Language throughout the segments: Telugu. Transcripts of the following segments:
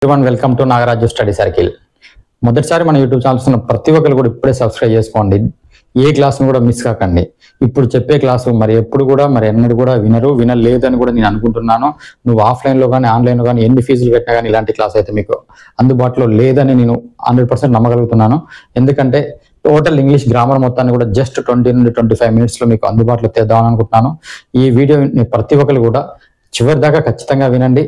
everyone, welcome to Nagaraju Study Circle. మొదటిసారి మన యూట్యూబ్ ఛానల్స్ ఉన్న ప్రతి ఒక్కరు కూడా ఇప్పుడే సబ్స్క్రైబ్ చేసుకోండి. ఏ క్లాస్ను కూడా మిస్ కాకండి. ఇప్పుడు చెప్పే క్లాసు మరి ఎప్పుడు కూడా మరి ఎన్నడూ కూడా వినలేదని కూడా నేను అనుకుంటున్నాను. నువ్వు ఆఫ్లైన్లో కానీ ఆన్లైన్లో కానీ ఎన్ని ఫీజులు కట్టినా కానీ ఇలాంటి క్లాస్ అయితే మీకు అందుబాటులో లేదని నేను 100% నమ్మగలుగుతున్నాను. ఎందుకంటే టోటల్ ఇంగ్లీష్ గ్రామర్ మొత్తాన్ని కూడా జస్ట్ 20 నుండి 25 మినిట్స్లో మీకు అందుబాటులో తెద్దామని అనుకుంటున్నాను. ఈ వీడియోని ప్రతి ఒక్కరు కూడా చివరి దాకా ఖచ్చితంగా వినండి.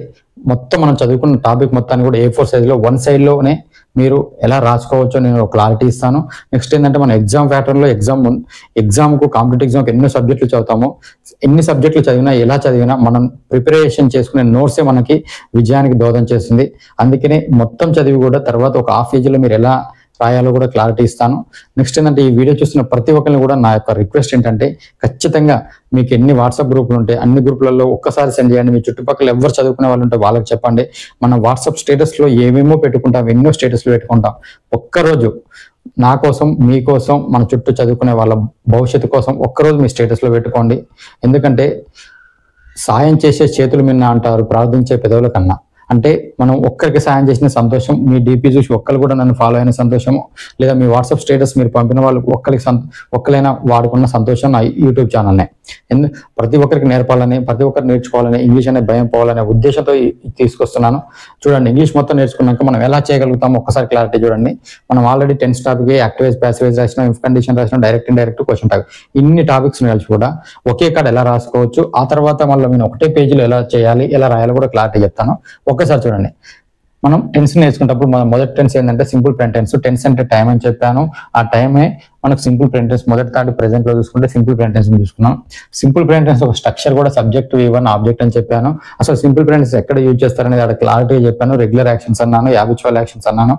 మొత్తం మనం చదువుకున్న టాపిక్ మొత్తాన్ని కూడా A4 సైజులో 1 సైడ్లోనే మీరు ఎలా రాసుకోవచ్చో నేను క్లారిటీ ఇస్తాను. నెక్స్ట్ ఏంటంటే మన ఎగ్జామ్ ప్యాటర్న్లో ఎగ్జామ్కు కాంపిటేటివ్ ఎగ్జామ్కి ఎన్నో సబ్జెక్టులు చదువుతాము. ఎన్ని సబ్జెక్టులు చదివినా ఎలా చదివినా మనం ప్రిపరేషన్ చేసుకునే నోట్సే మనకి విజయానికి దోహదం చేస్తుంది. అందుకనే మొత్తం చదివి కూడా తర్వాత ఒక హాఫ్ పేజీలో మీరు ఎలా రాయాలో కూడా క్లారిటీ ఇస్తాను. నెక్స్ట్ ఏంటంటే ఈ వీడియో చూస్తున్న ప్రతి ఒక్కరిని కూడా నా యొక్క రిక్వెస్ట్ ఏంటంటే ఖచ్చితంగా మీకు ఎన్ని వాట్సాప్ గ్రూపులు ఉంటాయి అన్ని గ్రూపులలో ఒక్కసారి సెండ్ చేయండి. మీ చుట్టుపక్కల ఎవరు చదువుకునే వాళ్ళు ఉంటే వాళ్ళకి చెప్పండి. మనం వాట్సాప్ స్టేటస్లో ఏమేమో పెట్టుకుంటాం, ఎన్నో స్టేటస్లు పెట్టుకుంటాం. ఒక్కరోజు నా కోసం మీకోసం మన చుట్టూ చదువుకునే వాళ్ళ భవిష్యత్తు కోసం ఒక్కరోజు మీ స్టేటస్లో పెట్టుకోండి. ఎందుకంటే సాయం చేసే చేతులు మిన్న అంటారు ప్రార్థించే పెదవుల కన్నా. అంటే మనం ఒక్కరికి సాయం చేసిన సంతోషం, మీ డీపీ చూసి ఒక్కరు కూడా నన్ను ఫాలో అయిన సంతోషము, లేదా మీ వాట్సాప్ స్టేటస్ మీరు పంపిన వాళ్ళు ఒక్కరైనా వాడుకున్న సంతోషం నా యూట్యూబ్ ఛానల్నే. ప్రతి ఒక్కరికి నేర్పాలని, ప్రతి ఒక్కరు నేర్చుకోవాలని, ఇంగ్లీష్ అనే భయం పోవాలనే ఉద్దేశంతో తీసుకొస్తున్నాను. చూడండి, ఇంగ్లీష్ మొత్తం నేర్చుకున్నాక మనం ఎలా చేయగలుగుతామో ఒక్కసారి క్లారిటీ చూడండి. మనం already 10th topic active voice passive voice రాసినాం, ఇఫ్ కండిషన్ రాసినాం, డైరెక్ట్ ఇండైరెక్ట్ క్వశ్చన్ టాపిక్, ఇన్ని టాపిక్స్ కలిసి కూడా ఒకే కాడ ఎలా రాసుకోవచ్చు, ఆ తర్వాత మళ్ళీ నేను ఒకటే పేజీలో ఎలా చేయాలి, ఎలా రాయాలో కూడా క్లారిటీ చెప్తాను. ఒక్కసారి చూడండి. మనం టెన్స్ నేర్చుకున్నప్పుడు మన మొదటి టెన్స్ ఏంటంటే సింపుల్ ప్రెజెంట్ టెన్స్. టెన్స్ అంటే టైం అని చెప్పాను. ఆ టైమే మనకు సింపుల్ ప్రెజెంట్ టెన్స్. మొదటి థర్డ్ ప్రెజెంట్ లో చూసుకుంటే సింపుల్ ప్రెజెంట్ టెన్స్ చూసుకున్నాం. సింపుల్ ప్రెజెంట్ టెన్స్ ఒక స్ట్రక్చర్ కూడా సబ్జెక్ట్ V1 ఆబ్జెక్ట్ అని చెప్పాను. అసలు సింపుల్ ప్రెజెంట్ టెన్స్ ఎక్కడ యూజ్ చేస్తారనేది అక్కడ క్లారిటీ చెప్పాను. రెగ్యులర్ యాక్షన్స్ అన్నాను, హ్యాబిచువల్ యాక్షన్స్ అన్నాను.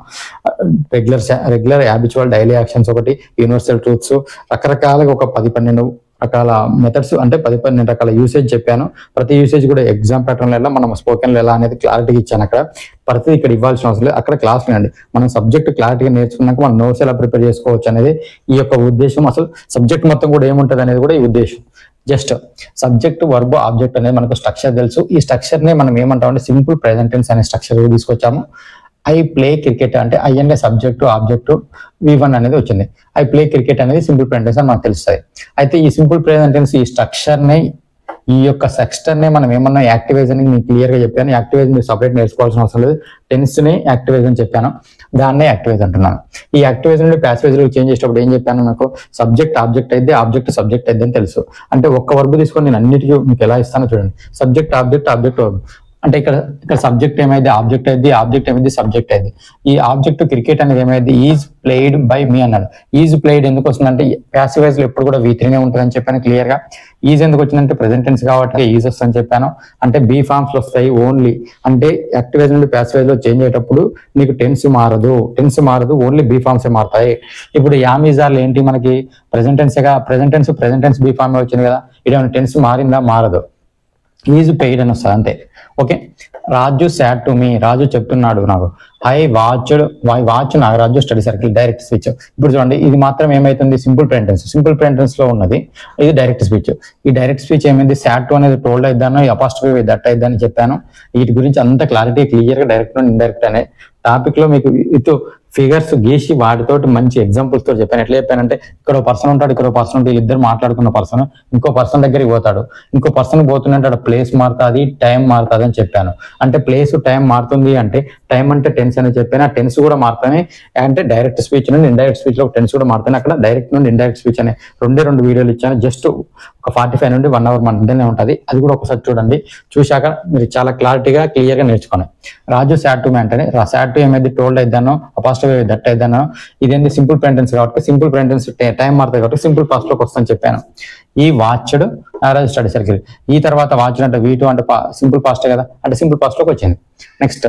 రెగ్యులర్ హ్యాబిచువల్ డైలీ యాక్షన్స్ ఒకటి, యూనివర్సల్ ట్రూత్స్, రకరకాలుగా ఒక 10-12 రకాల మెథడ్స్ అంటే 10-12 రకాల యూసేజ్ చెప్పాను. ప్రతి యూసేజ్ కూడా ఎగ్జామ్ ప్యాటర్న్ ఎలా, మనం స్పోకెన్లో ఎలా అనేది క్లారిటీగా ఇచ్చాను. అక్కడ ప్రతిదీ ఇక్కడ ఇవ్వాల్సిన అవసరం లేదు. అక్కడ క్లాస్ వినండి. మనం సబ్జెక్ట్ క్లారిటీగా నేర్చుకున్నాక మనం నోట్స్ ఎలా ప్రిపేర్ చేసుకోవచ్చు అనేది ఈ యొక్క ఉద్దేశం. అసలు సబ్జెక్ట్ మొత్తం కూడా ఏముంటుంది అనేది కూడా ఈ ఉద్దేశం. జస్ట్ సబ్జెక్ట్, వర్బ్, ఆబ్జెక్ట్ అనేది మనకు స్ట్రక్చర్ తెలుసు. ఈ స్ట్రక్చర్నే మనం ఏమంటామంటే సింపుల్ ప్రెజెంట్ టెన్స్ అనే స్ట్రక్చర్ తీసుకొచ్చాము. ఐ ప్లే క్రికెట్ అంటే ఐ అంటే సబ్జెక్టు, ఆబ్జెక్టు, V1 అనేది వచ్చింది. ఐ ప్లే క్రికెట్ అనేది సింపుల్ ప్రెజెంట్ టెన్స్ అని మనకు తెలుస్తుంది. అయితే ఈ సింపుల్ ప్రెజెంట్ టెన్స్ ఈ స్ట్రక్చర్ని, ఈ యొక్క సెక్స్టర్నే మనం ఏమన్నా యాక్టివైజ్ అని నేను క్లియర్గా చెప్పాను. యాక్టివైజ్ మీరు సపరేట్ నేర్చుకోవాల్సిన అవసరం లేదు. టెన్స్ని యాక్టివైజ్ అని చెప్పాను, దాన్నే యాక్టివైజ్ అంటున్నాను. ఈ యాక్టివైజ్ నుండి ప్యాసివైజ్లో చేంజ్ చేసేటప్పుడు ఏం చెప్పాను, నాకు సబ్జెక్ట్ ఆబ్జెక్ట్ అయితే, ఆబ్జెక్ట్ సబ్జెక్ట్ అయితే అని తెలుసు. అంటే ఒక్క వర్బ్ తీసుకొని నేను అన్నిటికీ మీకు ఎలా ఇస్తానో చూడండి. Subject object, object verb. అంటే ఇక్కడ సబ్జెక్ట్ ఏమైంది, ఆబ్జెక్ట్ అయింది, ఆబ్జెక్ట్ ఏమైంది, సబ్జెక్ట్ అయింది. ఈ ఆబ్జెక్ట్ క్రికెట్ అనేది ఏమైంది, ఈజ్ ప్లేడ్ బై మీ అన్నాడు. ఈజ్ ప్లేడ్ ఎందుకు వస్తుందంటే ప్యాసివైజ్ లో ఎప్పుడు కూడా V3 ఉంటుందని చెప్పాను క్లియర్ గా. ఈజ్ ఎందుకు వచ్చిందంటే ప్రెజెంట్ టెన్స్ కాబట్టి ఈజ్ వస్తుందని చెప్పాను. అంటే బీ ఫార్మ్స్ వస్తాయి ఓన్లీ. అంటే యాక్టివైజ్ నుండి ప్యాసివైజ్ లో చేంజ్ అయ్యేటప్పుడు నీకు టెన్స్ మారదు, ఓన్లీ బీ ఫార్మ్స్ మారుతాయి. ఇప్పుడు యామిజార్లు ఏంటి మనకి ప్రెజెంట్ టెన్స్గా, ప్రెజెంట్ టెన్స్ బీ ఫార్మ్ వచ్చింది కదా. ఇదేమైనా టెన్స్ మారిందా, మారదు. ఈజ్ పెయిడ్ అని వస్తుంది అంతే. Okay. Raju said to me, రాజు చెప్తున్నాడు నాకు. I watch Nagaraju study circle, direct speech. ఇప్పుడు చూడండి, ఇది మాత్రం ఏమైతుంది, సింపుల్ ప్రెజెంట్ టెన్స్ లో ఉన్నది. ఇది డైరెక్ట్ స్పీచ్. ఈ డైరెక్ట్ స్పీచ్ ఏమైంది, సాడ్ టు అనేది టోల్డ్ అయిద్దాను, అపాస్ట్రఫీ దట్ అయిద్దని చెప్పాను. వీటి గురించి అంత క్లారిటీ క్లియర్ గా డైరెక్ట్ అండ్ ఇండైరెక్ట్ అనే టాపిక్ లో మీకు ఇటు ఫిగర్స్ గీసి వాటితోటి మంచి ఎగ్జాంపుల్స్ తో చెప్పాను. ఎట్లా చెప్పానంటే ఇక్కడ పర్సన్ ఉంటాడు, ఇక్కడ పర్సన్ ఉంటాడు, ఇద్దరు మాట్లాడుకున్న పర్సన్ ఇంకో పర్సన్ దగ్గరికి పోతాడు. ఇంకో పర్సన్ పోతుందంటే అక్కడ ప్లేస్ మారుతుంది, టైం మారుతుంది అని చెప్పాను. అంటే ప్లేస్ టైం మారుతుంది అంటే టైం అంటే టెన్స్ అని చెప్పాను. ఆ టెన్స్ కూడా మారుతాయి. అంటే డైరెక్ట్ స్పీచ్ నుండి ఇండైరెక్ట్ స్పీచ్ లో టెన్స్ కూడా మారుతాయి. అక్కడ డైరెక్ట్ నుండి ఇండైరెక్ట్ స్పీచ్ అనే 2 వీడియోలు ఇచ్చాను. జస్ట్ ఒక 45 నుండి 1 అవర్ మధ్యనే ఉంటుంది. అది కూడా ఒకసారి చూడండి. చూశాక మీరు చాలా క్లారిటీగా క్లియర్ గా నేర్చుకోండి. రాజు సాడ్ టు మీ అంటే సాడ్ టు ఏమైంది, టోల్డ్ అయిద్దాను, అపాస్ట్రఫీ దట్ అయిద్దాను. ఇదేంటి సింపుల్ ప్రెజెంట్ కాబట్టి సింపుల్ ప్రెజెంట్ టెన్స్ టైం మారుతుంది కాబట్టి సింపుల్ పాస్ట్ లోకి వస్తుందని చెప్పాను. ఈ వాచ్డ్ నాగరాజు స్టడీ సర్కిల్. ఈ తర్వాత వాచ్డ్ అంటే V2 అంటే సింపుల్ పాస్ట్ కదా, అంటే సింపుల్ పాస్ట్ లోకి వచ్చింది. నెక్స్ట్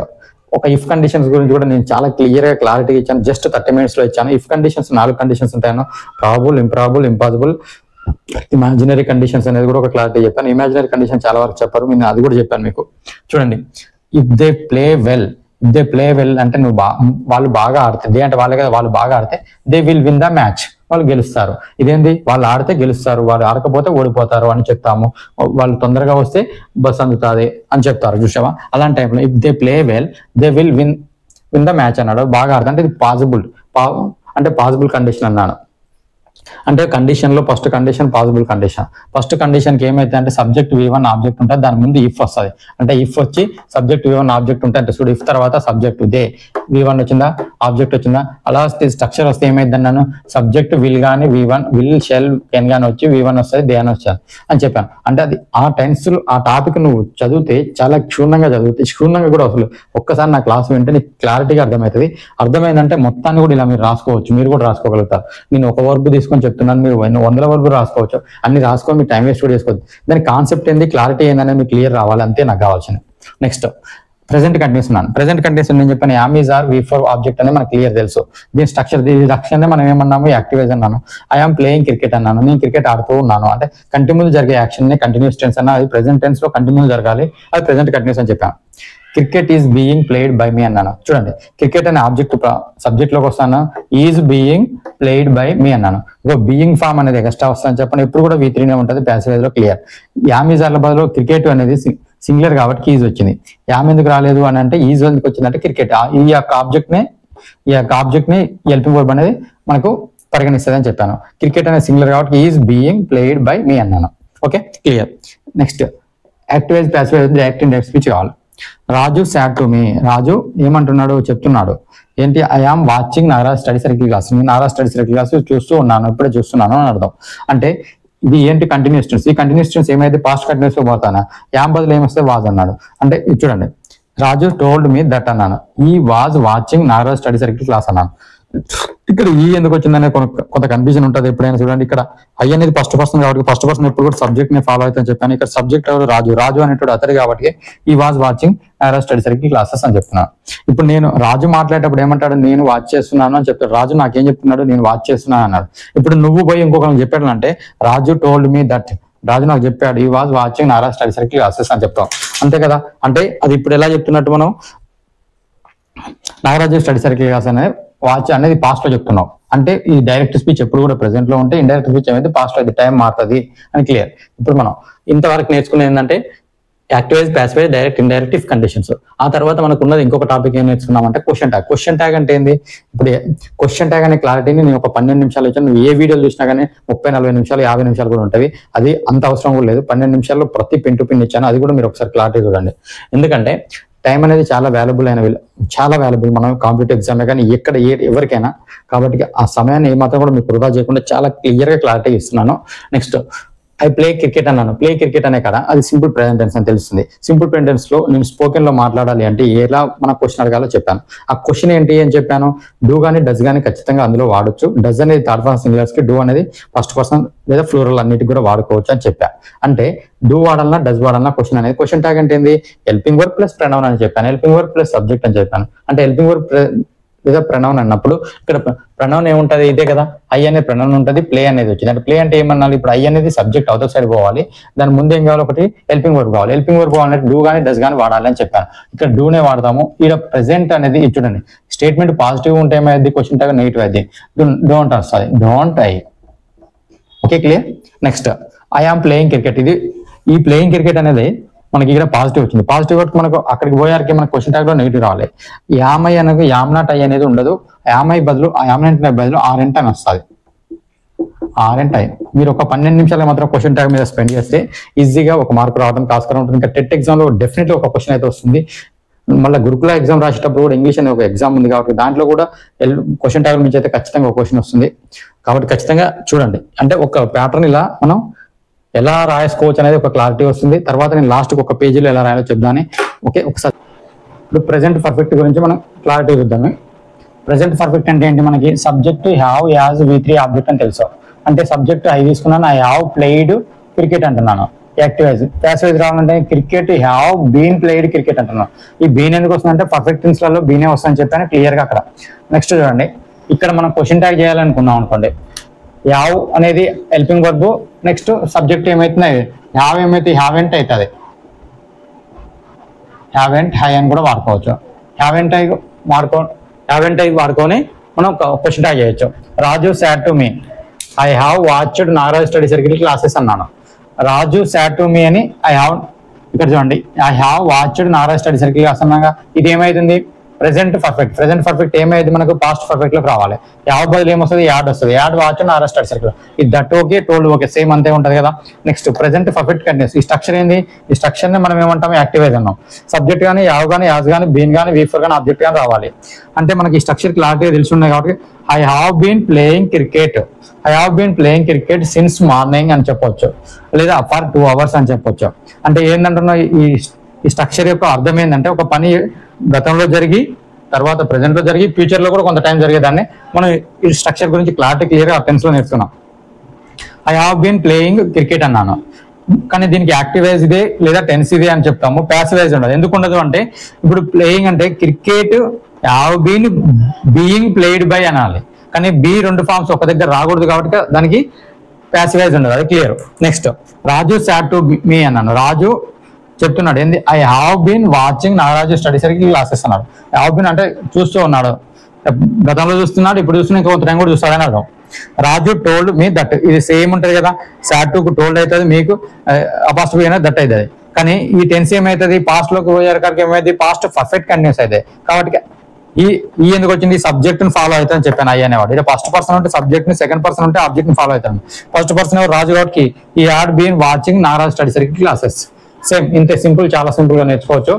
ఒక ఇఫ్ కండిషన్స్ గురించి కూడా నేను చాలా క్లియర్ గా క్లారిటీగా ఇచ్చాను. జస్ట్ 30 minutes లో ఇచ్చాను. ఇఫ్ కండిషన్స్ 4 కండిషన్స్ ఉంటాయను, probable, improbable, impossible, imaginary conditions అనేది కూడా ఒక క్లారిటీ చెప్పాను. ఇమాజినరీ కండిషన్ చాలా వరకు చెప్పారు, నేను అది కూడా చెప్పాను మీకు. చూడండి, ఇఫ్ దే ప్లే వెల్ అంటే వాళ్ళు బాగా ఆడితే, దే అంటే వాళ్ళే కదా, వాళ్ళు బాగా ఆడితే they will win the match. వాళ్ళు గెలుస్తారు. ఇదేంది, వాళ్ళు ఆడితే గెలుస్తారు, వాళ్ళు ఆడకపోతే ఓడిపోతారు అని చెప్తాము. వాళ్ళు తొందరగా వస్తే బస్ అందుతుంది అని చెప్తారు చూసావా. అలాంటి టైంలో if they play well they will win the match అన్నాడు. బాగా ఆడతారు అంటే ఇది పాసిబుల్, అంటే పాసిబుల్ కండిషన్ అన్నాను. అంటే కండిషన్ లో first condition possible condition. First condition కి ఏమైతే అంటే సబ్జెక్ట్ V1 ఆబ్జెక్ట్ ఉంటుంది, దాని ముందు ఇఫ్ వస్తుంది. అంటే ఇఫ్ వచ్చి సబ్జెక్ట్ V1 ఆబ్జెక్ట్ ఉంటే అంటే చూడు ఇఫ్ తర్వాత సబ్జెక్ట్ దే V1 వచ్చిందా, ఆబ్జెక్ట్ వచ్చిందా, అలా స్ట్రక్చర్ వస్తే ఏమైంది అన్నాను, సబ్జెక్ట్ విల్ గానీ V1 విల్ షెల్ కెన్ గానీ వచ్చి V1 వస్తుంది, దే అని వచ్చాను అని చెప్పాను. అంటే అది ఆ టెన్స్ ఆ టాపిక్ నువ్వు చదివితే చాలా క్షుణ్ణంగా చదివితే, క్షుణ్ణంగా కూడా అసలు ఒక్కసారి నా క్లాస్ వింటే నీకు క్లారిటీగా అర్థమవుతుంది. అర్థమైందంటే మొత్తాన్ని కూడా ఇలా మీరు రాసుకోవచ్చు, మీరు కూడా రాసుకోగలుగుతారు. నేను ఒక వర్బ్ తీసుకొని చెప్తున్నాను, మీరు 100 వరకు రాసుకోవచ్చు. అన్ని రాసుకొని మీరు టైం వేస్ట్ కూడా చేసుకోవచ్చు. దాని కాన్సెప్ట్ ఏంది, క్లారిటీ ఏందనేది మీకు క్లియర్ రావాలి, అంతే నాకు కావాల్సింది. నెక్స్ట్ ప్రెసెంట్ కంటిన్యూస్ అన్నాను. ప్రెసెంట్ కంటిన్యూస్ నేను చెప్పాను am is are V4 object అనేది మనకు క్లియర్ తెలుసు. దీని స్ట్రక్చర్ మనం ఏమన్నాము, యాక్టివేజ్ అన్నాను. ఐఆమ్ ప్లేయింగ్ క్రికెట్ అన్నాను, నేను క్రికెట్ ఆడుతూ ఉన్నాను. అంటే కంటిన్యూస్ జరిగే యాక్షన్ ని కంటిన్యూస్ టెన్స్ అన్నా, అది ప్రెసెంట్ టెన్స్ లో కంటిన్యూస్ జరగాలి, అది ప్రెసెంట్ కంటిన్యూస్ అని చెప్పాను. Cricket is being played by me అన్నాను. చూడండి క్రికెట్ అనే ఆబ్జెక్ట్ సబ్జెక్ట్ లోకి వస్తాను, is being played by me అన్నాను. ఇక బీయింగ్ ఫామ్ అనేది ఎక్స్ట్రా వస్తాను చెప్పండి, ఎప్పుడు కూడా V3 ఉంటుంది ప్యాసివ్ లో క్లియర్. యామ్ ఈజ్ ఆర్ల బదులు క్రికెట్ అనేది సింగులర్ కాబట్టి ఈజ్ వచ్చింది. యామ్ ఎందుకు రాలేదు అని అంటే ఈజ్ ఎందుకు వచ్చిందంటే క్రికెట్ ఈ యొక్క ఆబ్జెక్ట్ ని హెల్పింగ్ వర్బ్ అనేది మనకు పరిగణిస్తుంది అని చెప్పాను. క్రికెట్ అనేది సింగులర్ కాబట్టి is being played by me అన్నాను. Okay clear. Next active voice passive direct indirect speech కావాలి. Raju said to me, Raju ఏమంటున్నాడు చెప్తున్నాడు ఏంటి, I am watching Nagaraj study circle class, నేను నాగరాజ్ స్టడీ సర్కిల్ క్లాస్ చూస్తూ ఉన్నాను, ఇప్పుడే చూస్తున్నాను అని అర్థం. అంటే ఇది ఏంటి కంటిన్యూస్ టెన్స్. ఈ కంటిన్యూస్ టెన్స్ ఏమైతే పాస్ట్ కంటిన్యూస్ లో పోతానా, యామ్ బదులు ఏమొస్తే వాజ్ అన్నాడు. అంటే చూడండి రాజు టోల్డ్ మీ దట్ అన్నాను, ఈ was watching Nagaraj study circle class అన్నాను. ఇక్కడ ఈ ఎందుకు వచ్చిందనే కొంత కన్ఫ్యూజన్ ఉంటుంది ఎప్పుడైనా. చూడండి ఇక్కడ ఐ అనేది ఫస్ట్ పర్సన్ కాబట్టి ఫస్ట్ పర్సన్ ఎప్పుడు కూడా సబ్జెక్ట్ ని ఫాలో అవుతుందని చెప్పాను. ఇక్కడ సబ్జెక్ట్ ఎవరు, రాజు అనేటువంటి అతడు కాబట్టి ఈ was watching Nagaraj study circle classes అని చెప్తున్నాను. ఇప్పుడు నేను రాజు మాట్లాడేటప్పుడు ఏమంటాడు, నేను వాచ్ చేస్తున్నాను అని చెప్తాడు. రాజు నాకేం చెప్తున్నాడు, నేను వాచ్ చేస్తున్నాను అన్నాడు. ఇప్పుడు నువ్వు పోయి ఇంకొకరికి చెప్పాడు అంటే రాజు టోల్డ్ మీ దట్, రాజు నాకు చెప్పాడు ఈ was watching Nagaraj study circle classes అని చెప్తాం, అంతే కదా. అంటే అది ఇప్పుడు ఎలా చెప్తున్నట్టు మనం నాగరాజు స్టడీ సర్కిల్ క్లాస్ అనేది వాచ్ అనేది పాస్ట్ లో చెప్తున్నాం. అంటే ఈ డైరెక్ట్ స్పీచ్ ఎప్పుడు కూడా ప్రెసెంట్ లో ఉంటే, ఇండైరెక్ట్ స్పీచ్ ఏమైతే పాస్ట్ లో అయితే టైం మారుతుంది అని క్లియర్. ఇప్పుడు మనం ఇంతవరకు నేర్చుకునేది ఏంటంటే active voice, passive, direct, indirect, if conditions. ఆ తర్వాత మనకు ఉన్నది ఇంకొక టాపిక్ ఏం నేర్చుకున్నామంటే క్వశ్చన్ ట్యాగ్. క్వశ్చన్ ట్యాగ్ అంటే ఏంది, ఇప్పుడు క్వశ్చన్ ట్యాగ్ అనే క్లారిటీని నేను ఒక 12 నిమిషాలు ఇచ్చాను. నువ్వు ఏ వీడియోలు చూసినా కానీ 30-40 నిమిషాలు 50 నిమిషాలు కూడా ఉంటుంది, అది అంత అవసరం కూడా లేదు. 12 నిమిషాల్లో ప్రతి పిన్ టు పిన్ ఇచ్చాను, అది కూడా మీరు ఒకసారి క్లారిటీ చూడండి. ఎందుకంటే టైం అనేది చాలా వాల్యుబుల్ మనం కాంపిటేటివ్ ఎగ్జామే కానీ ఎక్కడ ఎవరికైనా. కాబట్టి ఆ సమయాన్ని ఏమాత్రం కూడా మీకు వృధా చేయకుండా చాలా క్లియర్ గా క్లారిటీ ఇస్తున్నాను. నెక్స్ట్ ఐ ప్లే క్రికెట్ అన్నాను. ప్లే క్రికెట్ అనే కదా అది సింపుల్ ప్రెజెంట్ టెన్స్ అని తెలుస్తుంది. సింపుల్ ప్రెజెంట్ టెన్స్ లో నేను స్పోకెన్ లో మాట్లాడాలి అంటే ఎలా మన క్వశ్చన్ అడగాలో చెప్పాను. ఆ క్వశ్చన్ ఏంటి అని చెప్పాను, డూ గానీ డస్ గానీ ఖచ్చితంగా అందులో వాడొచ్చు. డస్ అనేది థర్డ్ పర్సన్ సింగులర్స్ కి, డూ అనేది ఫస్ట్ పర్సన్ లేదా ఫ్లూరల్ అన్నిటికి కూడా వాడుకోవచ్చు అని చెప్పా. అంటే డూ వాడాలన్నా డస్ వాడాలన్నా క్వశ్చన్ అనేది. క్వశ్చన్ ట్యాగ్ అంటే ఏంది, హెల్పింగ్ వర్బ్ ప్లస్ ప్రొనౌన్ అని చెప్పాను. హెల్పింగ్ వర్బ్ ప్లస్ సబ్జెక్ట్ అని చెప్పాను. అంటే హెల్పింగ్ వర్బ్ లేదా ప్రొనౌన్ అన్నప్పుడు ఇక్కడ ప్రొనౌన్ ఏముంటది, ఇదే కదా ఐ అనే ప్రొనౌన్ ఉంటుంది, ప్లే అనేది వచ్చింది. అంటే ప్లే అంటే ఏమన్నాలి, ఇప్పుడు ఐ అనేది సబ్జెక్ట్ అవతల సైడ్ పోవాలి, దాని ముందు ఏం కావాలి, ఒకటి హెల్పింగ్ వర్బ్ కావాలి. హెల్పింగ్ వర్బ్ కావాలంటే డూ గానీ డస్ గానీ వాడాలి అని చెప్పాను. ఇక్కడ డూనే వాడతాము. ఇక్కడ ప్రెసెంట్ అనేది చూడండి, స్టేట్మెంట్ పాజిటివ్ ఉంటే ఏమైంది, క్వశ్చన్ ట్యాగ్ నెగిటివ్ అయితే డోంట్ వస్తుంది, don't I. Okay clear. Next I am playing cricket. ఇది ఈ ప్లేయింగ్ క్రికెట్ అనేది మనకి ఇక్కడ పాజిటివ్ వచ్చింది. పాజిటివ్ కాబట్టి మనకు అక్కడికి పోయారికి మనకు క్వశ్చన్ ట్యాగ్ లో నెగిటివ్ రావాలి. యామై అనేది యామ్ నాట్ ఐ అనేది ఉండదు. యామై బదులు యామ్నెంట్ బదులు ఆరెంట్ అని వస్తుంది. Aren't I. మీరు ఒక 12 నిమిషాలు మాత్రం క్వశ్చన్ ట్యాగ్ మీద స్పెండ్ చేస్తే ఈజీగా ఒక మార్క్ రావడం ఆస్కారం ఉంటుంది. ఇంకా టెట్ ఎగ్జామ్ లో డెఫినెట్లీ ఒక క్వశ్చన్ అయితే వస్తుంది. మళ్ళీ గురుకుల ఎగ్జామ్ రాసేటప్పుడు కూడా ఇంగ్లీష్ అనే ఒక ఎగ్జామ్ ఉంది కాబట్టి దాంట్లో కూడా క్వశ్చన్ ట్యాగ్ నుంచి అయితే ఖచ్చితంగా ఒక క్వశ్చన్ వస్తుంది. కాబట్టి ఖచ్చితంగా చూడండి. అంటే ఒక ప్యాటర్న్ ఇలా మనం ఎలా రాసుకోవచ్చు అనేది ఒక క్లారిటీ వస్తుంది. తర్వాత నేను లాస్ట్ ఒక పేజీలో ఎలా రాయాలో చెప్దాని. ఓకే ఒకసారి ఇప్పుడు ప్రెసెంట్ పర్ఫెక్ట్ గురించి మనం క్లారిటీ చూద్దాము. ప్రెసెంట్ పర్ఫెక్ట్ అంటే ఏంటి, మనకి subject have as V3 object అని తెలుసు. అంటే సబ్జెక్ట్ ఐ తీసుకున్నాను, ఐ హ్యావ్ ప్లేయిడ్ క్రికెట్ అంటున్నాను. యాక్టివైజ్ ప్యాసివ్ రావాలంటే cricket have been played cricket అంటున్నాను. ఈ బీన్ ఎందుకు వస్తుందంటే పర్ఫెక్ట్ టెన్స్ లలో బీనే వస్తుందని చెప్పాను క్లియర్ గా అక్కడ. నెక్స్ట్ చూడండి, ఇక్కడ మనం క్వశ్చన్ ట్యాగ్ చేయాలనుకున్నాం అనుకోండి, యావ్ అనేది హెల్పింగ్ వర్బ్, నెక్స్ట్ సబ్జెక్ట్ ఏమైతుంది యావ్ ఏమైతే హ్యావెంట్ అవుతుంది. హ్యావెంట్ హై అని కూడా వాడుకోవచ్చు. హ్యావెంట్ ఐ వాడుకొని మనం క్వశ్చన్ ట్యాగ్ చేయొచ్చు. Raju said to me. I have watched Nagaraj study circle classes అన్నాను. రాజు సాట్ టు మీ అని ఇక్కడ చూడండి I have watched Nagaraj study circle class అన్నాగా. ఇది ఏమైతుంది? ప్రెసెంట్ పర్ఫెక్ట్ ఏమైంది మనకు పాస్ట్ పర్ఫెక్ట్ లోకి రావాలి. యావ్ బదులు ఏమొస్తుంది? యాడ్ వస్తుంది. Had watch Nagaraj study circle. ఇది that okay, told okay, same అంతే ఉంటుంది కదా. Next present perfect continuous. ఈ స్ట్రక్చర్ ఏంది? ఈ స్ట్రక్చర్ ని మనం ఏమంటాం? యాక్టివైజ్ అన్నాం. సబ్జెక్ట్ కానీ యావ్ కానీ యాజ్ కానీ బీన్ కానీ V4 కానీ ఆబ్జెక్ట్ కానీ రావాలి. అంటే మనకి ఈ స్ట్రక్చర్ క్లారిటీగా తెలిసి ఉన్నాయి కాబట్టి I have been playing cricket since morning అని చెప్పొచ్చు, లేదా ఫర్ 2 hours అని చెప్పొచ్చు. అంటే ఏంటంటున్నా ఈ స్ట్రక్చర్ యొక్క అర్థం ఏంటంటే ఒక పని గతంలో జరిగి తర్వాత ప్రెసెంట్ లో జరిగి ఫ్యూచర్ లో కూడా కొంత టైం జరిగేదాన్ని మనం ఈ స్ట్రక్చర్ గురించి క్లియర్ గా టెన్స్ లో నేర్చుకున్నాం. I have been playing cricket అన్నాను, కానీ దీనికి యాక్టివైజ్ ఇదే లేదా టెన్స్ ఇదే అని చెప్తాము. ప్యాసివైజ్ ఉండదు. ఎందుకు ఉండదు అంటే ఇప్పుడు ప్లేయింగ్ అంటే cricket have been being played by అనాలి, కానీ బి 2 ఫార్మ్స్ ఒక దగ్గర రాకూడదు కాబట్టి దానికి ప్యాసివైజ్ ఉండదు. అది clear. Next Raju said to me అన్నాను. రాజు చెప్తున్నాడు ఏంది? I have been watching Nagaraju study circle classes అన్నాడు. హావ్ బీన్ అంటే చూస్తూ ఉన్నాడు, గతంలో చూస్తున్నాడు, ఇప్పుడు చూస్తున్నా, ఇంకా కొంత టైం కూడా చూస్తాడని అర్థం. రాజు టోల్డ్ మీ దట్, ఇది సేమ్ ఉంటుంది కదా. సాట్ టు టోల్డ్ అవుతుంది, మీకు అపాస్ట్రఫీ అనేది దట్ అవుతుంది. కానీ ఈ టెన్స్ ఏమవుతుంది? పాస్ట్ లోకి పోయారు కనుక ఏమైంది? పాస్ట్ పర్ఫెక్ట్ కంటిన్యూస్ అవుతాయి. కాబట్టి ఈ ఎందుకు వచ్చింది? సబ్జెక్ట్ ని ఫాలో అవుతాను చెప్పాను ఐ అనేవాడు. ఇక్కడ ఫస్ట్ పర్సన్ ఉంటే సబ్జెక్ట్ ని, సెకండ్ పర్సన్ ఉంటే ఆబ్జెక్ట్ ని ఫాలో అవుతాను. ఫస్ట్ పర్సన్ రాజు కాబట్టి he had been watching Nagaraj study circle classes. Same ఇంతే సింపుల్, చాలా సింపుల్ గా నేర్చుకోవచ్చు.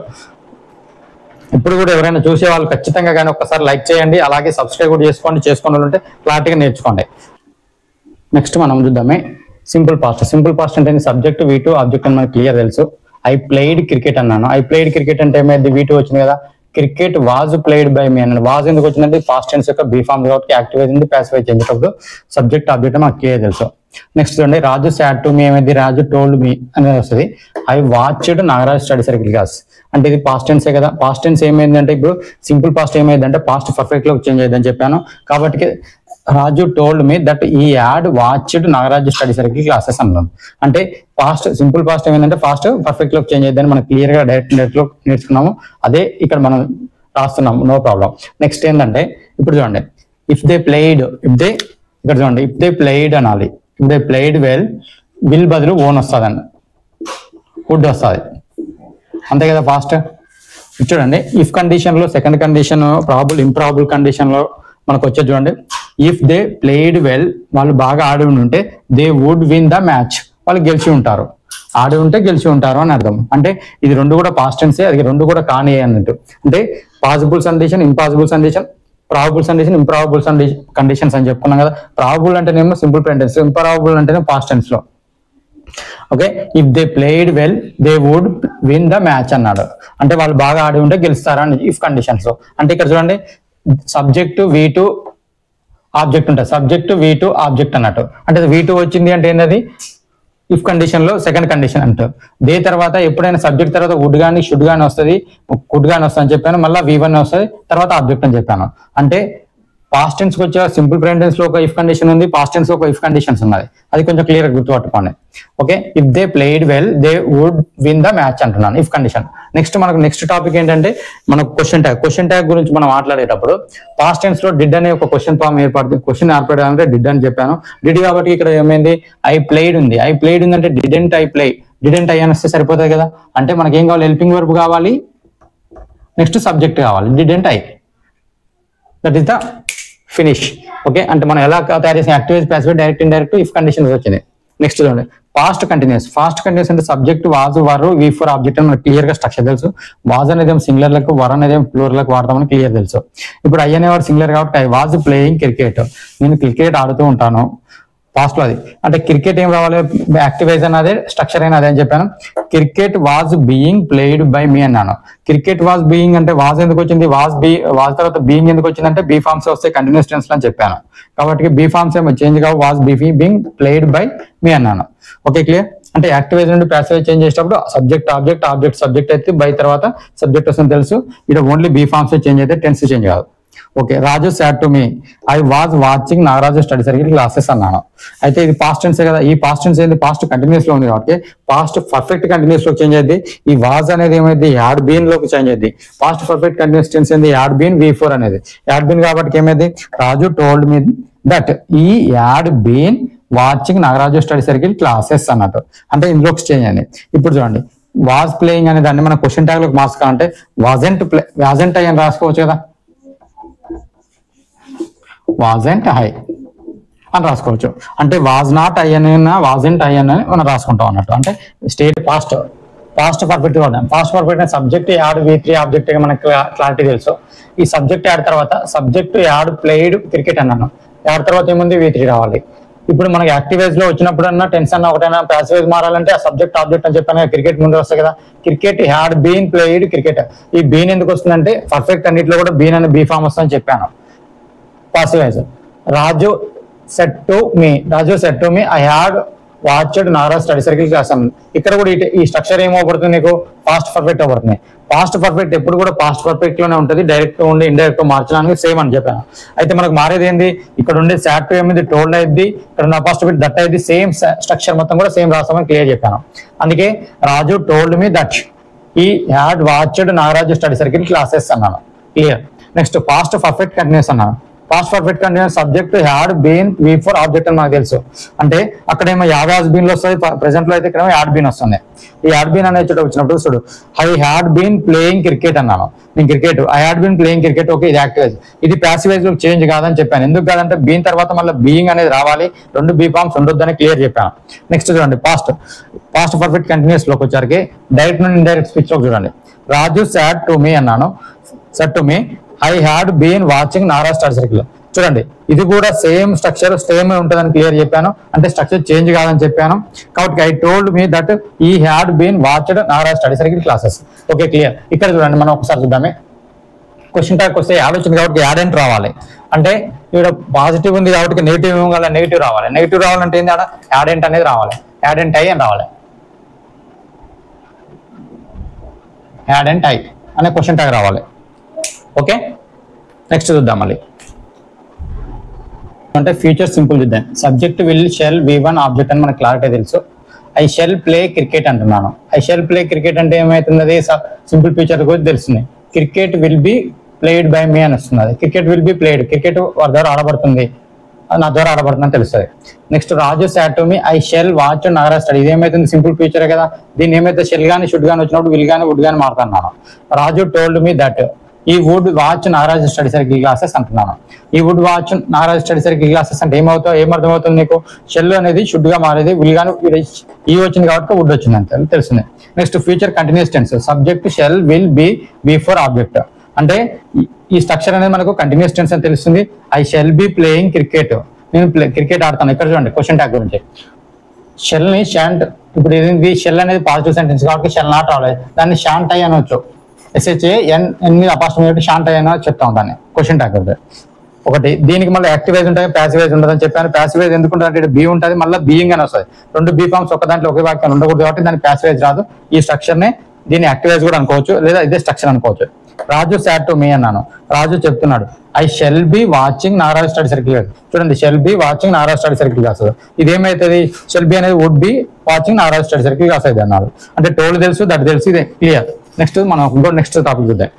ఇప్పుడు కూడా ఎవరైనా చూసే వాళ్ళు ఖచ్చితంగా కానీ ఒక్కసారి లైక్ చేయండి, అలాగే సబ్స్క్రైబ్ కూడా చేసుకోండి ఉంటే క్లారిటీగా నేర్చుకోండి. నెక్స్ట్ మనం చూద్దామే సింపుల్ పాస్ట్ అంటే సబ్జెక్ట్ V2 ఆబ్జెక్ట్ అని మనకి క్లియర్ తెలుసు. ఐ ప్లేడ్ క్రికెట్ అన్నాను. ఐ ప్లేడ్ క్రికెట్ అంటే ఏమైంది? V2 వచ్చింది కదా. క్రికెట్ వాజ్ ప్లేడ్ బై మీ అన్నాడు. వాజ్ ఎందుకు వచ్చిందంటే పాస్ట్ టెన్స్ యొక్క బీ ఫార్మ్ కాబట్టి యాక్టివైజ్ ఉంది, ప్యాసివైజ్ చేసేటప్పుడు సబ్జెక్ట్ ఆబ్జెక్ట్ మనకు క్లియర్ తెలుసు. నెక్స్ట్ చూడండి రాజు సాట్ టు మీ ఏమైంది? రాజు టోల్డ్ మీ అనేది వస్తుంది. I watched Nagaraj study circle class అంటే ఇది పాస్ట్ టెన్సే కదా. పాస్ట్ టెన్స్ ఏమైందంటే ఇప్పుడు సింపుల్ పాస్ట్ ఏమైందంటే పాస్ట్ పర్ఫెక్ట్ లోకి చేంజ్ అయ్యిందని చెప్పాను. కాబట్టి రాజు told me that he add watched Nagaraju study circle classes అన్నాను. అంటే పాస్ట్ సింపుల్ పాస్ట్ ఏమైందంటే పాస్ట్ పర్ఫెక్ట్ లోకి చేంజ్ అయ్యిందని మనం క్లియర్ గా డైరెక్ట్ లో నేర్చుకున్నాము. అదే ఇక్కడ మనం రాస్తున్నాము, నో ప్రాబ్లం. నెక్స్ట్ ఏంటంటే ఇప్పుడు చూడండి ఇఫ్ దే ప్లేడ్ అనాలి. If they played well, will బదులు ఓన్ వస్తుందండి, వుడ్ వస్తుంది, అంతే కదా ఫాస్ట్. చూడండి ఇఫ్ కండిషన్ లో second condition probable improbable condition లో మనకు వచ్చే చూడండి. ఇఫ్ దే ప్లేడ్ వెల్, వాళ్ళు బాగా ఆడి ఉంటే they would win the match, వాళ్ళు గెలిచి ఉంటారు. ఆడి ఉంటే గెలిచి ఉంటారు అని అర్థం. అంటే ఇది రెండు కూడా పాస్ట్ టెన్సే, అది రెండు కూడా కాని అన్నట్టు. అంటే possible condition, impossible condition, probable condition, improbable conditions అని చెప్పుకున్నాం కదా. ప్రాబుల్ అంటేనేమో సింపుల్ టెన్స్, ఇంప్రాబుల్ అంటేనే పాస్ట్ టెన్స్ లో. Okay, if they played well they would win the match అన్నాడు. అంటే వాళ్ళు బాగా ఆడి ఉంటే గెలుస్తారా అని ఇఫ్ కండిషన్స్ లో. అంటే ఇక్కడ చూడండి సబ్జెక్ట్ V2 ఆబ్జెక్ట్ ఉంటుంది, సబ్జెక్ట్ V2 ఆబ్జెక్ట్ అన్నట్టు. అంటే V2 వచ్చింది అంటే ఏంటది? ఇఫ్ కండిషన్ లో సెకండ్ కండిషన్ అంటారు. దే తర్వాత ఎప్పుడైనా సబ్జెక్ట్ తర్వాత వుడ్ కానీ షుడ్ కానీ వస్తుంది, కుడ్ కానీ వస్తుంది అని చెప్పాను. మళ్ళీ V1 వస్తుంది, తర్వాత ఆబ్జెక్ట్ అని చెప్పాను. అంటే పాస్ట్ టెన్స్ కి వచ్చే సింపుల్ ప్రెజెంట్ టెన్స్ లో ఒక ఇఫ్ కండిషన్ ఉంది, పాస్ట్ టెన్స్ లో ఒక ఇఫ్ కండిషన్స్ ఉన్నది. అది కొంచెం క్లియర్ గా గుర్తుపట్టుకోండి. Okay, if they played well they would win the match అంటున్నాను, ఇఫ్ కండిషన్. నెక్స్ట్ టాపిక్ ఏంటంటే మనకు క్వశ్చన్ ట్యాగ్ గురించి మనం మాట్లాడేటప్పుడు పాస్ట్ టెన్స్ లో డిడ్ అనే ఒక క్వశ్చన్ ఫామ్ ఏర్పడుతుంది. క్వశ్చన్ ఏర్పడాలంటే డిడ్ అని చెప్పాను. డిడ్ కాబట్టి ఇక్కడ ఏమైంది? ఐ ప్లేడ్ ఉంది. ఐ ప్లేడ్ ఉంది అంటే didn't I play, didn't I అని వస్తే సరిపోతుంది కదా. అంటే మనకి ఏం కావాలి? హెల్పింగ్ వర్బ్ కావాలి, నెక్స్ట్ సబ్జెక్ట్ కావాలి. Didn't I, that is the finish. Okay, అంటే మనం ఎలా తయారు చేసిన active passive direct indirect if conditions వచ్చింది. నెక్స్ట్ చూడండి పాస్ట్ కంటిన్యూస్. ఫాస్ట్ కంటిన్యూస్ అంటే subject was were V4 object అని మనకు క్లియర్ గా స్ట్రక్చర్ తెలుసు. వాజ్ అనేది సింగులర్ లకు, వర్ అనేది ప్లూరల్ లకు వాడతామని క్లియర్ తెలుసు. ఇప్పుడు ఐ అనేవాడు సింగులర్ కాబట్టి ఐ వాజ్ ప్లేయింగ్ క్రికెట్, నేను క్రికెట్ ఆడుతూ ఉంటాను. పాస్ట్ లో అది అంటే క్రికెట్ ఏం రావాలి? యాక్టివైజ్ అదే, స్ట్రక్చర్ అయినా అదే అని చెప్పాను. Cricket was being played by me అన్నాను. క్రికెట్ వాజ్ బీయింగ్ అంటే వాజ్ ఎందుకు వచ్చింది? వాజ్ తర్వాత బీయింగ్ ఎందుకు వచ్చిందంటే బీ ఫార్మ్స్ వస్తే కంటిన్యూస్ టెన్స్ అని చెప్పాను. కాబట్టి బీ ఫార్మ్స్ ఏమో చేంజ్ కావు, was being played by me అన్నాను. Okay, clear. అంటే యాక్టివైజ్ నుండి ప్యాసివైజ్ చేంజ్ చేసేటప్పుడు సబ్జెక్ట్ ఆబ్జెక్ట్ సబ్జెక్ట్ అయితే బై తర్వాత సబ్జెక్ట్ వస్తుంది తెలుసు. ఇక్కడ ఓన్లీ బీ ఫార్మ్స్ చేంజ్ అయితే టెన్స్ చేంజ్ కాదు. Okay, Raju said to me I was watching Nagaraju study circle classes అన్నాను. అయితే ఇది పాస్ట్ టెన్సే కదా. ఈ పాస్ట్ టెన్స్ ఏంది? పాస్ట్ కంటిన్యూస్ లో ఉంది కాబట్టి పాస్ట్ పర్ఫెక్ట్ కంటిన్యూస్ లో చేంజ్ అయింది. ఈ వాజ్ అనేది ఏమైంది? యాడ్ బీన్ లోకి చేంజ్ అయింది. పాస్ట్ పర్ఫెక్ట్ కంటిన్యూస్ టెన్స్ ఏంది? యాడ్ బీన్ V4 అనేది యాడ్ బీన్ కాబట్టి ఏమైంది? Raju told me that he had been watching Nagaraju study circle classes అన్నట్టు. అంటే ఇందులోకి చేంజ్ అయింది. ఇప్పుడు చూడండి, వాజ్ ప్లేయింగ్ అనే దాన్ని మనం క్వశ్చన్ ట్యాగ్ లోకి మార్చుకోవాలంటే వాజెంట్ ఐ అని రాసుకోవచ్చు కదా, వాజెంట్ హై అని రాసుకోవచ్చు. అంటే వాజ్ నాట్ ఐ అని వాజెంట్ ఐ అని మనం రాసుకుంటాం అన్నట్టు. అంటే స్టేట్ పాస్ట్ పర్ఫెక్ట్ వాడాం. Past perfect subject had V3 object మనకి క్లారిటీ తెలుసు. ఈ సబ్జెక్ట్ యాడ్ తర్వాత సబ్జెక్ట్ యాడ్ ప్లేయిడ్ క్రికెట్ అన్నాను. యాడ్ తర్వాత ఏముంది V3 రావాలి. ఇప్పుడు మనకి యాక్టివేజ్ లో వచ్చినప్పుడు అన్నా టెన్స్ అన్న ఒకటైనా ప్యాసివేజ్ మారాలంటే ఆ సబ్జెక్ట్ ఆబ్జెక్ట్ అని చెప్పాను, క్రికెట్ ముందు వస్తాయి కదా. Cricket had been played cricket. ఈ బీన్ ఎందుకు వస్తుందంటే పర్ఫెక్ట్ అన్నింటిలో కూడా బీన్ అని బీ ఫామ్ వస్తుందని చెప్పాను. పాసివైజ్ రాజు set to me I had watched Nagaraj study circle class. ఇక్కడ కూడా ఈ స్ట్రక్చర్ ఏమవుతుంది నీకు, పాస్ట్ పర్ఫెక్ట్ అవుతుంది. పాస్ట్ పర్ఫెక్ట్ ఎప్పుడు కూడా పాస్ట్ పర్ఫెక్ట్ లోనే ఉంటుంది, డైరెక్ట్ ఉండి ఇండైరెక్ట్ మార్చడానికి సేమ్ అని చెప్పాను. అయితే మనకు మారేది ఏంది, ఇక్కడ ఉండే సాట్ టు ఏమైంది టోల్డ్ అయింది, ఇక్కడ ఉన్న పాస్ట్ పర్ఫెక్ట్ దట్ అయింది, సేమ్ స్ట్రక్చర్ మొత్తం కూడా సేమ్ రాస్తామని క్లియర్ చెప్పాను. అందుకే Raju told me that he had watched Nagaraju study circle classes అన్నాను. Clear. Next past perfect continuous అన్నాను. Past perfect continuous subject had been V4 object అని మనకు తెలుసు. అంటే అక్కడేమో యాడ్ హాస్ బీన్ లో వస్తుంది, ప్రెసెంట్ లో అయితే ఇక్కడ యాడ్ బీన్ వస్తుంది. ఈ యాడ్ బీన్ అనే చోట వచ్చినప్పుడు చూడు, I had been playing cricket అన్నాను. నేను cricket I had been playing cricket. Okay, ఇది యాక్టివేజ్. ఇది ప్యాసివైజ్ లో చేంజ్ కాదని చెప్పాను. ఎందుకు కాదంటే బీన్ తర్వాత మళ్ళీ బీయింగ్ అనేది రావాలి, రెండు బీ ఫామ్స్ ఉండొద్దని క్లియర్ చెప్పాను. నెక్స్ట్ చూడండి, పాస్ట్ పర్ఫెక్ట్ కంటిన్యూస్ లోకి వచ్చరికి డైరెక్ట్ నుండి ఇండైరెక్ట్ స్పీచ్ లోకి చూడండి. రాజు సాట్ టు మీ అన్నాను. Said to me I had been watching Nagaraj study circle. చూడండి, ఇది కూడా సేమ్ స్ట్రక్చర్ సేమ్ ఉంటుందని క్లియర్ చెప్పాను. అంటే స్ట్రక్చర్ చేంజ్ కాదని చెప్పాను. కాబట్టి I told me that he had been watched Nagaraj study circle classes. Okay, clear. ఇక్కడ చూడండి, మనం ఒకసారి చూద్దామే. క్వశ్చన్ ట్యాగ్ వస్తే యాడ్ వచ్చింది కాబట్టి యాడ్ ఎంట్ రావాలి. అంటే ఇక్కడ పాజిటివ్ ఉంది కాబట్టి నెగిటివ్ ఇవ్వగల నెగిటివ్ రావాలి. నెగిటివ్ రావాలంటే ఏంది, ఆడ యాడ్ ఎంట్ అనేది రావాలి. యాడ్ ఎంట్ ఐ అని రావాలి. యాడ్ ఎంట్ ఐ అనే క్వశ్చన్ ట్యాగ్ రావాలి. ఓకే, నెక్స్ట్ చూద్దాం. మళ్ళీ అంటే ఫ్యూచర్ సింపుల్ చూద్దాం. Subject will shall V1 object అని మనకు క్లారిటీ తెలుసు. ఐ షెల్ ప్లే క్రికెట్ అంటున్నాను. ఐ షెల్ ప్లే క్రికెట్ అంటే ఏమవుతుంది, సింపుల్ ఫ్యూచర్ గురించి తెలుస్తుంది. Cricket will be played by me అని వస్తుంది. Cricket will be played, cricket వారి ద్వారా ఆడబడుతుంది, నా ద్వారా ఆడబడుతుందని తెలుస్తుంది. Next Raju said to me I shell watch Nagaraj study. ఇది ఏమైతుంది, సింపుల్ ఫ్యూచర్ కదా. దీన్ని ఏమైతే షెల్ గానీ షుడ్ గానీ వచ్చినప్పుడు విల్ గానీ వుడ్ గానీ మారుతున్నాను. Raju told me that he would watch Nagaraj study circle classes అంటున్నాను. He would watch Nagaraj study circle classes అంటే ఏమర్థమవుతుంది నీకు, షెల్ అనేది షుడ్ గా మారేది, విల్ గాను ఈ వచ్చింది కాబట్టి వుడ్ వచ్చింది అంటే తెలుస్తుంది. Next future continuous tense. Subject shall will be V4 object. అంటే ఈ స్ట్రక్చర్ అనేది మనకు కంటిన్యూస్ టెన్స్ అని తెలుస్తుంది. I shall be playing cricket. నేను క్రికెట్ ఆడతాను. ఇక్కడ చూడండి క్వశ్చన్ ట్యాగ్ గురించి. షెల్ ని షాంట్, ఇప్పుడు ఇది షెల్ అనేది పాజిటివ్ సెంటెన్స్ కాబట్టి షెల్ నాట్ రాలేదు, దాన్ని షాంట్ అయ్యి అనొచ్చు. SHAN అపాస్ట్రఫీ షాంట్ అయినా చెప్తాం దాన్ని క్వశ్చన్ ట్యాగ్. ఒకటి దీనికి మళ్ళీ యాక్టివేజ్ ఉంటుంది, ప్యాసివేజ్ ఉంటుంది అని చెప్పాను. ప్యాసివేజ్ ఎందుకు ఉంటుంది అంటే బీ ఉంటుంది, మళ్ళీ బీయింగ్ అని వస్తుంది. రెండు బీ ఫామ్స్ ఒక దాంట్లో ఒకే వాక్యం ఉండకూడదు కాబట్టి దాన్ని ప్యాసివేజ్ రాదు. ఈ స్ట్రక్చర్ ని దీన్ని యాక్టివేజ్ కూడా అనుకోవచ్చు, లేదా ఇదే స్ట్రక్చర్ అనుకోవచ్చు. రాజు సాట్ టు మీ అన్నాను. రాజు చెప్తున్నాడు I shall be watching Nagaraj study circle class. చూడండి, shall be watching Nagaraj study circle class. ఇది ఏమైతుంది, షెల్ బి అనేది would be watching Nagaraj study circle class అయితే అన్నారు. అంటే టోల్ తెలుసు, దట్ తెలుసు, ఇది క్లియర్. నెక్స్ట్ మనం ఇంకో నెక్స్ట్ టాపిక్ చూద్దాం.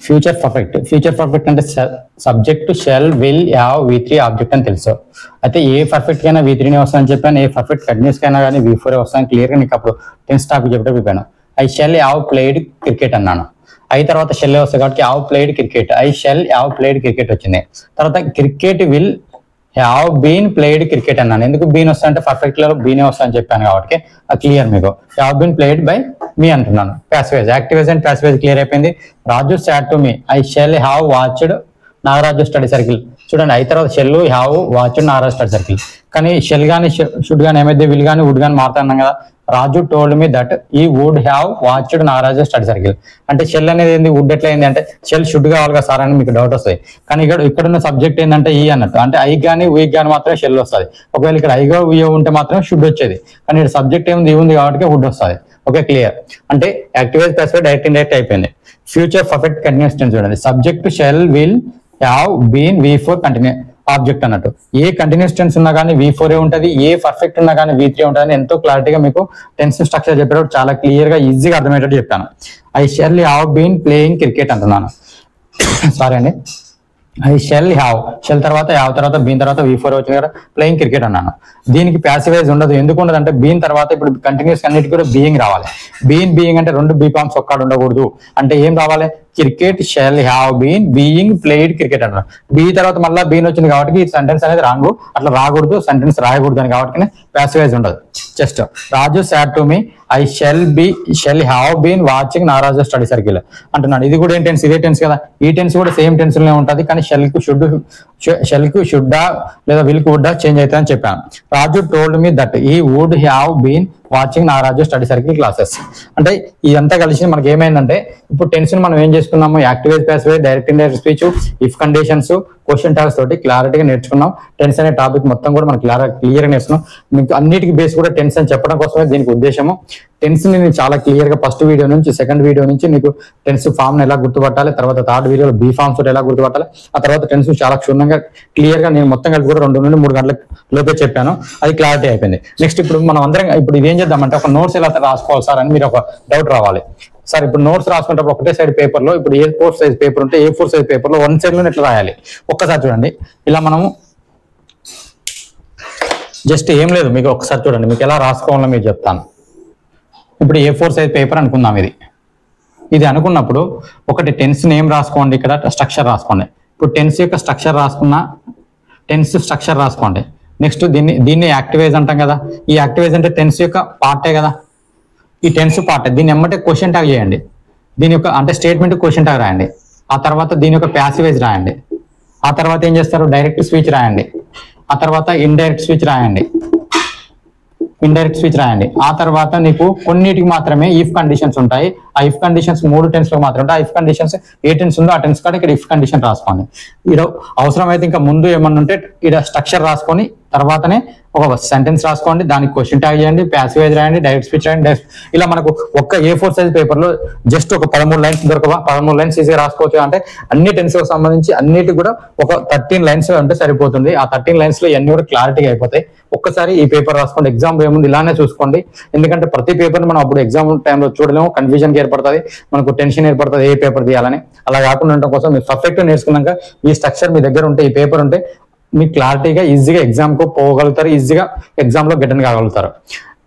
ఫ్యూచర్ పర్ఫెక్ట్ అంటే subject shall will have V3 object అని తెలుసు. అయితే ఏ పర్ఫెక్ట్ కైనా V3 వస్తుందని చెప్పాను, ఏ పర్ఫెక్ట్ కంటిన్యూస్ కైనా కానీ V4 వస్తాను క్లియర్ గా నీకు అప్పుడు టెన్స్ టాపిక్ చెప్పే చెప్పాను. I shall have played cricket అన్నాను. ఐ తర్వాత షెల్ వస్తాయి కాబట్టి have played cricket. I shall have played cricket వచ్చింది. తర్వాత cricket will have been played cricket అన్నాను. ఎందుకు బీన్ వస్తాయంటే పర్ఫెక్ట్ లో బీనే వస్తాయని చెప్పాను కాబట్టి క్లియర్ మీకు. Have been played by me అంటున్నాను. Passive voice, active voice and passive voice clear అయిపోయింది. Raju said to me I shall have watched Nagaraju study circle. చూడండి, ఐ తర్వాత shall have watched Nagaraju study circle. కానీ షెల్ గానీ షుడ్ గానీ ఏమైతే విల్ గానీ వుడ్ గానీ మారుతున్నాం కదా. Raju told me that he would have watched Nagaraju study circle. అంటే షెల్ అనేది ఏంది, వుడ్ ఎట్లా అయింది అంటే షెల్ షుడ్ కావాలి కదా సార్ అని మీకు డౌట్ వస్తుంది. కానీ ఇక్కడ ఉన్న సబ్జెక్ట్ ఏంటంటే ఈ అన్నట్టు. అంటే ఐ కానీ వీక్ కానీ మాత్రమే షెల్ వస్తుంది. ఒకవేళ ఇక్కడ ఐగా వీ ఉంటే మాత్రమే షుడ్ వచ్చేది. కానీ ఇక్కడ సబ్జెక్ట్ ఏముంది, ఉంది కాబట్టి వుడ్ వస్తుంది. Okay, clear. అంటే యాక్టివేజ్ ప్యాసివ్ డైరెక్ట్ ఇండైరెక్ట్ అయిపోయింది. ఫ్యూచర్ పర్ఫెక్ట్ కంటిన్యూస్ టెన్స్ చూడండి. Subject shall will have been V4 continue object అన్నట్టు. ఏ కంటిన్యూస్ టెన్స్ ఉన్నా కానీ V4 ఉంటుంది, ఏ పర్ఫెక్ట్ ఉన్నా కానీ V3 ఉంటుంది. ఎంతో క్లారిటీగా మీకు టెన్స్ స్ట్రక్చర్ చెప్పేటప్పుడు చాలా క్లియర్ గా ఈజీగా అర్థమయ్యేటట్టు చెప్పాను. I shall have been playing cricket అంటున్నాను. సారీ అండి. ఐ షెల్ హ్యావ్, షెల్ తర్వాత హ్యావ్ తర్వాత బీన్ తర్వాత V4 వచ్చింది కదా, ప్లేయింగ్ క్రికెట్ అన్నాను. దీనికి ప్యాసివైజ్ ఉండదు. ఎందుకు ఉండదు అంటే బీన్ తర్వాత ఇప్పుడు కంటిన్యూస్ అన్నిటికీ కూడా బీయింగ్ రావాలి. బీయింగ్ అంటే రెండు బీ ఫామ్స్ ఒక్కడు ఉండకూడదు. అంటే ఏం రావాలి, cricket shall have been being played cricket అన్నారు. బీ తర్వాత మళ్ళీ బీన్ వచ్చింది కాబట్టి ఈ సెంటెన్స్ అనేది రాంగు, అట్లా రాకూడదు, సెంటెన్స్ రాయకూడదు అని కాబట్టి ప్యాసివైజ్ ఉండదు. Just Raju said to me I shall have been watching Naraju study circle అంటున్నాడు. ఇది కూడా ఏం టెన్స్, ఇదే టెన్స్ కదా. ఈ టెన్స్ కూడా సేమ్ టెన్స్ లోనే ఉంటుంది, కానీ షెల్ కు షుడ్ లేదా విల్ కు వుడ్ చేంజ్ అవుతుంది అని చెప్పాను. Raju told me that he would have been watching Naraju study circle classes. అంటే ఇదంతా కలిసి మనకి ఏమైందంటే ఇప్పుడు టెన్స్ మనం ఏం చేసుకున్నాము, active voice passive voice direct indirect speech if conditions question tags తోటి క్లారిటీగా నేర్చుకున్నాం. టెన్స్ అనే టాపిక్ మొత్తం కూడా మనం క్లియర్గా నేర్చుకున్నాం. మీకు అన్నిటికీ బేస్ కూడా టెన్స్ అని చెప్పడం కోసమే దీనికి ఉద్దేశము. టెన్స్ ని నేను చాలా క్లియర్ గా ఫస్ట్ వీడియో నుంచి సెకండ్ వీడియో నుంచి నీకు టెన్స్ ఫామ్ ని ఎలా గుర్తుపట్టాలి, తర్వాత థర్డ్ వీడియోలో బీ ఫామ్స్ ఎలా గుర్తుపట్టాలి, ఆ తర్వాత టెన్స్ చాలా క్షుణ్ణంగా క్లియర్ గా నేను మొత్తం కలిపి కూడా 2 నుండి 3 గంటల లోపే చెప్పాను. అది క్లారిటీ అయిపోయింది. నెక్స్ట్ ఇప్పుడు మనం అందరం ఇప్పుడు ఇదేం చేద్దామంటే ఒక నోట్స్ ఎలా రాసుకోవాలి సార్ అని మీరు ఒక డౌట్ రావాలి. సార్ ఇప్పుడు నోట్స్ రాసుకుంటే ఒకటే సైడ్ పేపర్ లో ఇప్పుడు A4 సైజ్ పేపర్ ఉంటే A4 సైజ్ పేపర్ లో 1 సైడ్ లో ఎట్లా రాయాలి ఒక్కసారి చూడండి. ఇలా మనము జస్ట్ ఏం లేదు, మీకు ఒకసారి చూడండి మీకు ఎలా రాసుకోవాలో మీకు చెప్తాను. ఇప్పుడు A4 సైజ్ పేపర్ అనుకుందాం. ఇది అనుకున్నప్పుడు ఒకటి టెన్స్ నేమ్ రాసుకోండి, ఇక్కడ స్ట్రక్చర్ రాసుకోండి. ఇప్పుడు టెన్స్ యొక్క స్ట్రక్చర్ రాసుకున్న టెన్స్ స్ట్రక్చర్ రాసుకోండి. నెక్స్ట్ దీన్ని యాక్టివేజ్ అంటాం కదా. ఈ యాక్టివేజ్ అంటే టెన్స్ యొక్క పార్టే కదా, ఈ టెన్స్ పార్ట్. దీన్ని ఎమ్మటే క్వశ్చన్ ట్యాగ్ చేయండి. దీని యొక్క అంటే స్టేట్మెంట్ క్వశ్చన్ ట్యాగ్ రాయండి. ఆ తర్వాత దీని యొక్క ప్యాసివేజ్ రాయండి. ఆ తర్వాత ఏం చేస్తారు, డైరెక్ట్ స్పీచ్ రాయండి. ఆ తర్వాత ఇండైరెక్ట్ స్పీచ్ రాయండి. ఆ తర్వాత నీకు కొన్నిటికి మాత్రమే ఇఫ్ కండిషన్స్ ఉంటాయి. ఆ ఇఫ్ కండిషన్స్ 3 టెన్స్ లో మాత్రం ఉంటాయి. ఆ ఇఫ్ కండిషన్స్ ఏ టెన్స్ ఉందో ఆ టెన్స్ కాడ ఇక్కడ ఇఫ్ కండిషన్ రాసుకోండి. ఇక్కడ అవసరమైతే ఇంకా ముందు ఏమన్నా ఉంటే ఇక్కడ స్ట్రక్చర్ రాసుకొని తర్వాతనే ఒక సెంటెన్స్ రాసుకోండి, దానికి క్వశ్చన్ ట్యాగ్ చేయండి, ప్యాసివేజ్ రాయండి, డైరెక్ట్ స్పీచ్ రాయండి. ఇలా మనకు ఒక్క A4 సైజ్ పేపర్ లో జస్ట్ ఒక 13 లైన్స్ దొరకవా, 13 లైన్స్ ఈజీగా రాసుకోవచ్చు. అంటే అన్ని టెన్స్ కు సంబంధించి అన్నిటి కూడా ఒక 13 లైన్స్ ఉంటే సరిపోతుంది. ఆ 13 లైన్స్ లో ఇవన్నీ కూడా క్లారిటీగా అయిపోతాయి. ఒక్కసారి ఈ పేపర్ రాసుకోండి. ఎగ్జామ్ ఏముంది ఇలానే చూసుకోండి. ఎందుకంటే ప్రతి పేపర్ మనం అప్పుడు ఎగ్జామ్ టైంలో చూడలేము, కన్ఫ్యూజన్ ఏర్పడుతుంది, మనకు టెన్షన్ ఏర్పడుతుంది ఏ పేపర్ తీయాలని. అలా కాకుండా ఉండడం కోసం మీరు పర్ఫెక్ట్ నేర్చుకున్నాక ఈ స్ట్రక్చర్ మీ దగ్గర ఉంటే, ఈ పేపర్ ఉంటే మీకు క్లారిటీగా ఈజీగా ఎగ్జామ్ కు పోగలుగుతారు, ఈజీగా ఎగ్జామ్ లో గెటన్ కాగలుగుతారు.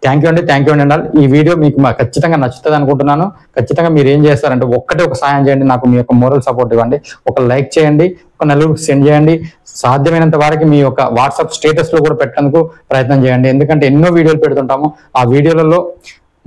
థ్యాంక్ యూ అండి అండి. ఈ వీడియో మీకు ఖచ్చితంగా నచ్చుతుంది అనుకుంటున్నాను. ఖచ్చితంగా మీరు ఏం చేస్తారంటే ఒక సాయం చేయండి, నాకు మీ యొక్క మోరల్ సపోర్ట్ ఇవ్వండి. ఒక లైక్ చేయండి, ఒక నలుగురికి సెండ్ చేయండి. సాధ్యమైనంత వరకు మీ యొక్క వాట్సాప్ స్టేటస్ లో కూడా పెట్టేందుకు ప్రయత్నం చేయండి. ఎందుకంటే ఎన్నో వీడియోలు పెడుతుంటాము. ఆ వీడియోలలో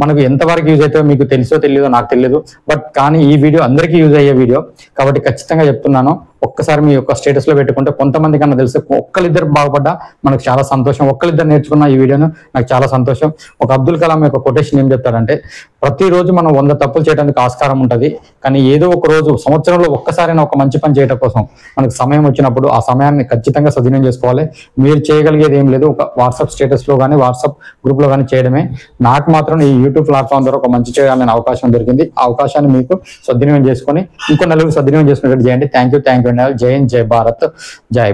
మనకు ఎంతవరకు యూజ్ అవుతుందో మీకు తెలుసో తెలియదో నాకు తెలియదు, బట్ కానీ ఈ వీడియో అందరికీ యూజ్ అయ్యే వీడియో కాబట్టి ఖచ్చితంగా చెప్తున్నాను. ఒక్కసారి మీ యొక్క స్టేటస్ లో పెట్టుకుంటే కొంతమంది కన్నా తెలిసి ఒక్కరిద్దరు బాగుపడ్డా మనకు చాలా సంతోషం. ఒక్కరిద్దరు నేర్చుకున్న ఈ వీడియోను నాకు చాలా సంతోషం. ఒక అబ్దుల్ కలాం యొక్క కొటేషన్ ఏం చెప్తాడంటే, ప్రతిరోజు మనం 100 తప్పులు చేయడానికి ఆస్కారం ఉంటుంది, కానీ ఏదో ఒక రోజు సంవత్సరంలో ఒక్కసారైనా ఒక మంచి పని చేయడం కోసం మనకు సమయం వచ్చినప్పుడు ఆ సమయాన్ని ఖచ్చితంగా సద్వినియోగం చేసుకోవాలి. మీరు చేయగలిగేది ఏం లేదు, ఒక వాట్సాప్ స్టేటస్ లో కానీ వాట్సాప్ గ్రూప్ లో కానీ చేయడమే. నాకు మాత్రం ఈ యూట్యూబ్ ప్లాట్ఫామ్ ద్వారా ఒక మంచి చేయాలనే అవకాశం దొరికింది. ఆ అవకాశాన్ని మీకు సద్వినియోగం చేసుకొని ఇంకో నలుగురు సద్వినియోగం చేసుకునేటట్టు చేయండి. థ్యాంక్ యూ అండి. జై హింద్, జై భారత్, జై